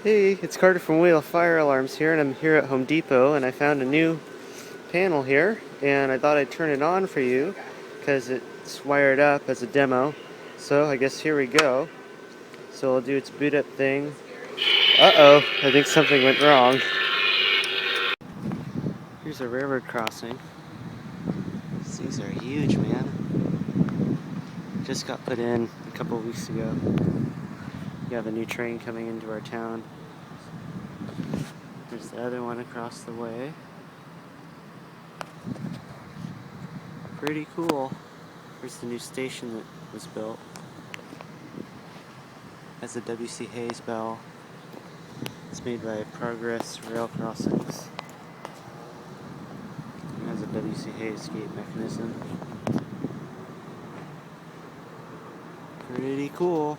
Hey, it's Carter from Wheelove Fire Alarms here, and I'm here at Home Depot, and I found a new panel here, and I thought I'd turn it on for you because it's wired up as a demo. So I guess here we go. So I'll do its boot up thing. Uh-oh, I think something went wrong. Here's a railroad crossing. These things are huge, man. Just got put in a couple weeks ago. You have a new train coming into our town. There's the other one across the way. Pretty cool. Here's the new station that was built. Has a W.C. Hayes bell. It's made by Progress Rail Crossings. It has a W.C. Hayes gate mechanism. Pretty cool.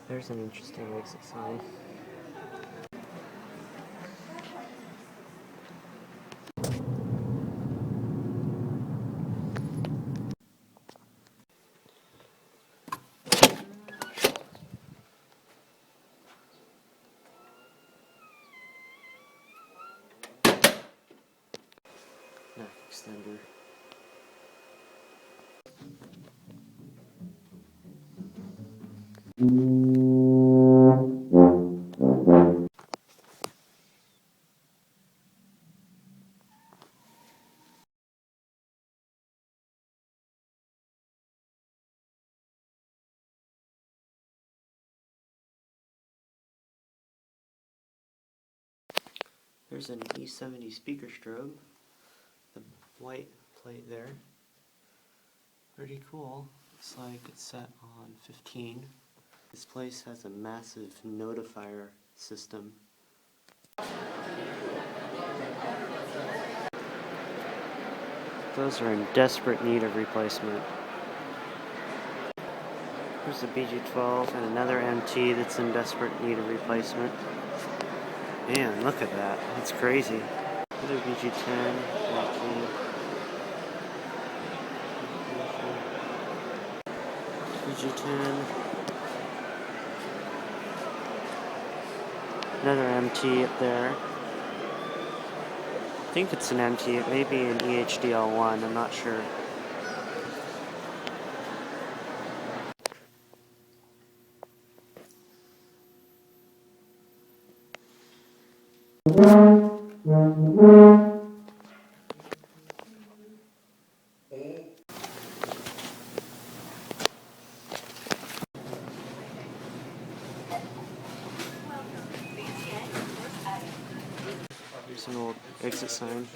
There's an interesting exit sign. Neck extender. There's an E70 speaker strobe. The white plate there. Pretty cool. Looks like it's set on 15. This place has a massive notifier system. Those are in desperate need of replacement. Here's the BG12 and another MT that's in desperate need of replacement. Man, look at that. That's crazy. Another BG10, BG10. Another MT up there. I think it's an MT. It may be an EHDL1. I'm not sure. Here's an old exit sign.